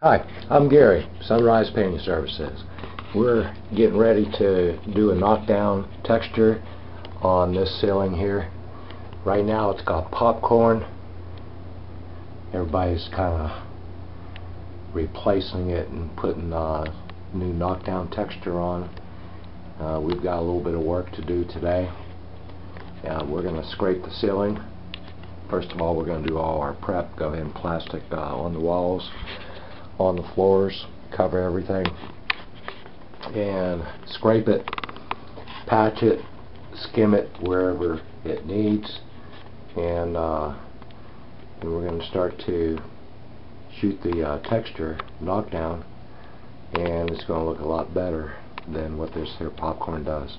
Hi, I'm Gary, Sunrise Painting Services. We're getting ready to do a knockdown texture on this ceiling here. Right now it's got popcorn. Everybody's kind of replacing it and putting new knockdown texture on. We've got a little bit of work to do today. We're going to scrape the ceiling. First of all, we're going to do all our prep. Go ahead and plastic on the walls, on the floors, cover everything, and scrape it, patch it, skim it wherever it needs, and we're going to start to shoot the texture knockdown, and it's going to look a lot better than what this here popcorn does.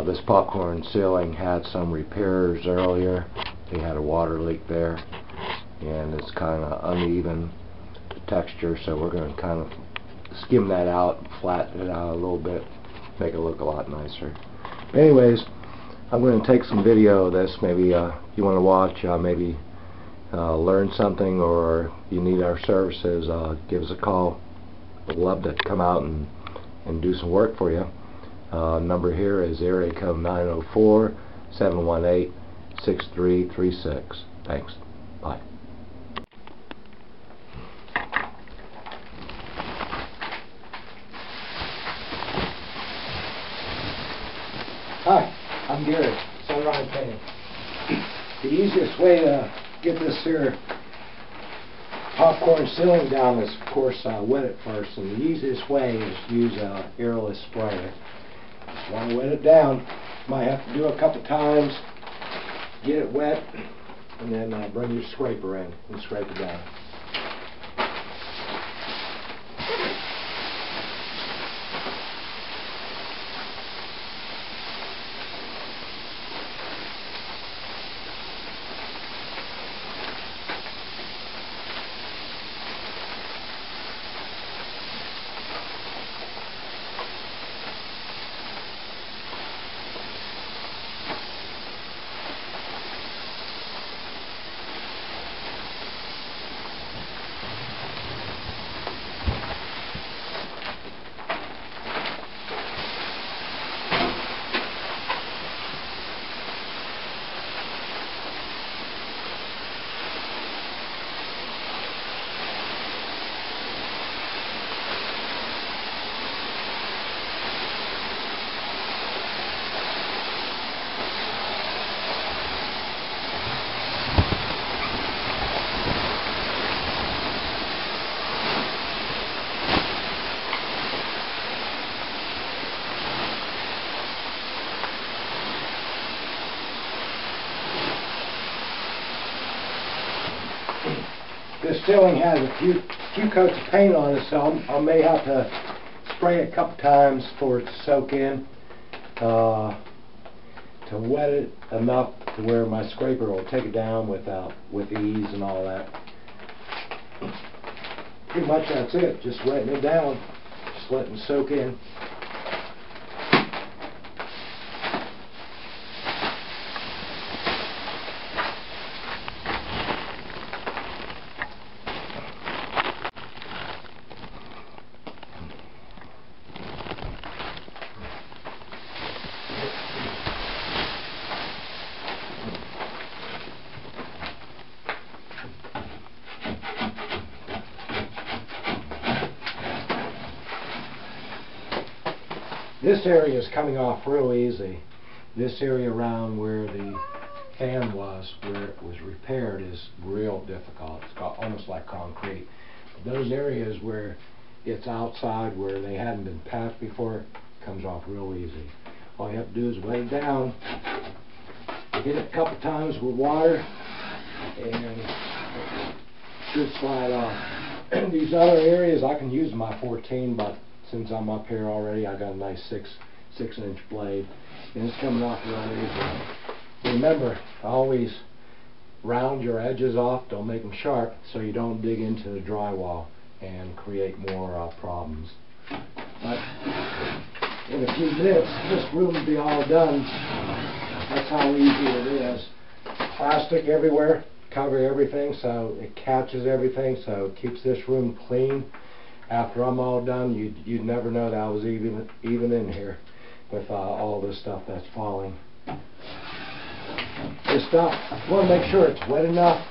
This popcorn ceiling had some repairs earlier. They had a water leak there, and it's kind of uneven texture, so we're going to kind of skim that out, flatten it out a little bit, make it look a lot nicer. Anyways, I'm going to take some video of this. Maybe you want to watch, maybe learn something, or you need our services, give us a call. We'd love to come out and do some work for you. Number here is area code 904-718-6336. Thanks. Bye. Hi, I'm Gary, Sunrise Painting. The easiest way to get this here popcorn ceiling down is, of course, wet it first, and the easiest way is to use an airless sprayer. Just want to wet it down. Might have to do it a couple times, get it wet, and then bring your scraper in and scrape it down. This ceiling has a few coats of paint on it, so I may have to spray it a couple times for it to soak in, to wet it enough to where my scraper will take it down with ease and all that. Pretty much that's it, just wetting it down, just letting it soak in. This area is coming off real easy. This area around where the fan was, where it was repaired, is real difficult. It's got almost like concrete. Those areas where it's outside, where they hadn't been patched before, comes off real easy. All you have to do is wet it down, hit it a couple times with water, and it should slide off. These other areas I can use my 14, but since I'm up here already, I got a nice 6-inch blade, and it's coming off real easy. Remember, always round your edges off, don't make them sharp, so you don't dig into the drywall and create more problems. But in a few minutes, this room will be all done. That's how easy it is. Plastic everywhere, cover everything so it catches everything, so it keeps this room clean. After I'm all done, you'd never know that I was even in here with all this stuff that's falling. This stuff, you want to make sure it's wet enough.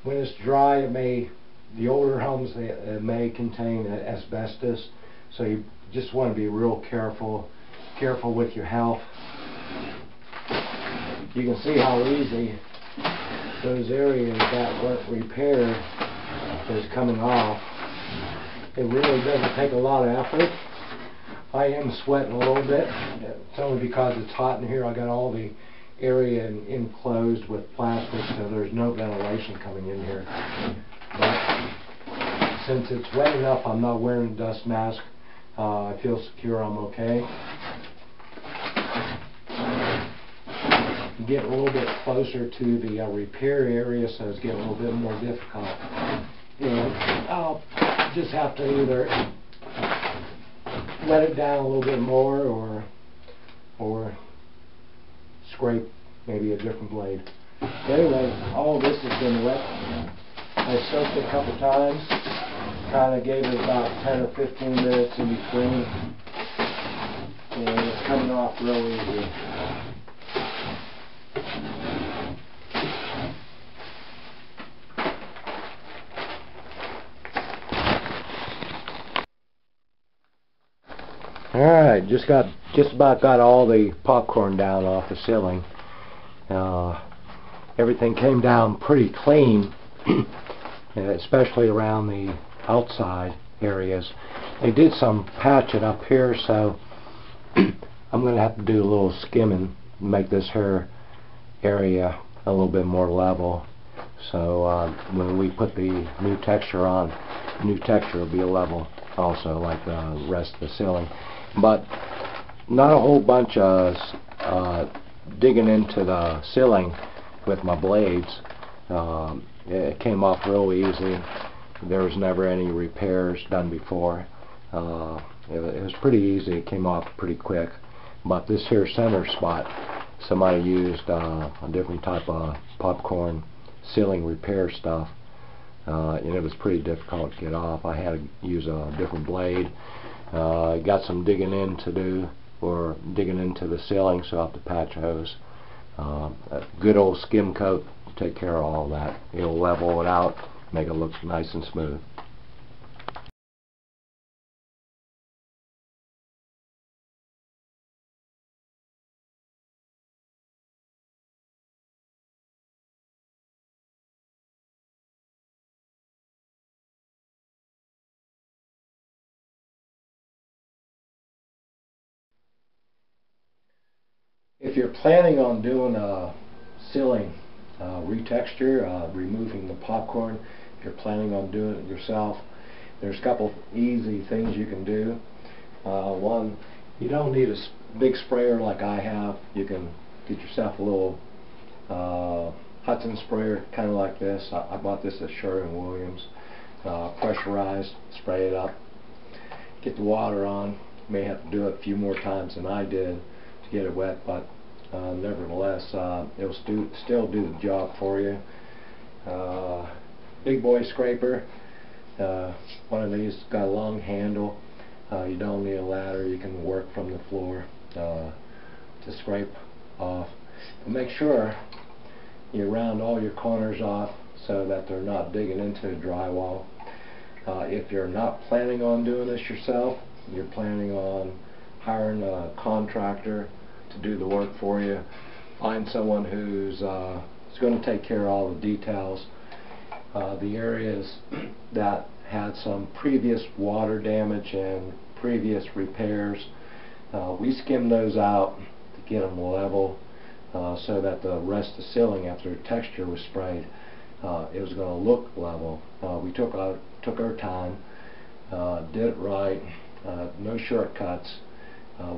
When it's dry, the older homes, it may contain asbestos, so you just want to be real careful with your health. You can see how easy those areas that weren't repaired is coming off. It really doesn't take a lot of effort. I am sweating a little bit. It's only because it's hot in here. I got all the area enclosed with plastic, so there's no ventilation coming in here. But since it's wet enough, I'm not wearing a dust mask. I feel secure. I'm okay. Get a little bit closer to the repair area, so it's getting a little bit more difficult. And I'll just have to either let it down a little bit more or scrape maybe a different blade. Anyway, all this has been wet. I soaked it a couple times, kind of gave it about 10 or 15 minutes in between, and it's coming off real easy. Alright, just about got all the popcorn down off the ceiling. Everything came down pretty clean, especially around the outside areas. They did some patching up here, so I'm going to have to do a little skimming to make this here area a little bit more level. So when we put the new texture on, the new texture will be level also, like the rest of the ceiling. But not a whole bunch of digging into the ceiling with my blades. It came off real easy. There was never any repairs done before. It was pretty easy. It came off pretty quick. But this here center spot, somebody used a different type of popcorn ceiling repair stuff, and it was pretty difficult to get off. I had to use a different blade. Got some digging in to do, or digging into the ceiling, so I have to patch hose. A good old skim coat will take care of all that. It'll level it out, make it look nice and smooth. If you're planning on doing a ceiling retexture, removing the popcorn, if you're planning on doing it yourself, there's a couple easy things you can do. One, you don't need a big sprayer like I have. You can get yourself a little Hudson sprayer, kind of like this. I bought this at Sherwin-Williams. Pressurized, spray it up, get the water on. You may have to do it a few more times than I did to get it wet, but nevertheless, it'll still do the job for you. Big boy scraper. One of these got a long handle. You don't need a ladder. You can work from the floor to scrape off. But make sure you round all your corners off so that they're not digging into the drywall. If you're not planning on doing this yourself, you're planning on hiring a contractor to do the work for you, find someone who's going to take care of all the details. The areas that had some previous water damage and previous repairs, we skimmed those out to get them level, so that the rest of the ceiling, after the texture was sprayed, it was going to look level. We took our time, did it right, no shortcuts.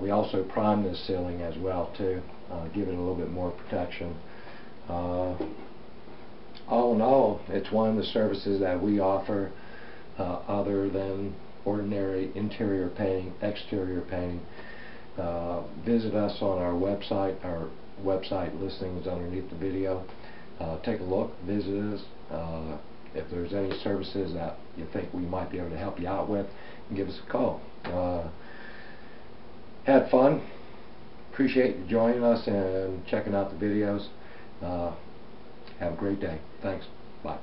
We also primed the ceiling as well too, give it a little bit more protection. All in all, it's one of the services that we offer other than ordinary interior painting, exterior painting. Visit us on our website. Our website listing is underneath the video. take a look, visit us. If there's any services that you think we might be able to help you out with, give us a call. Had fun. Appreciate you joining us and checking out the videos. Have a great day. Thanks. Bye.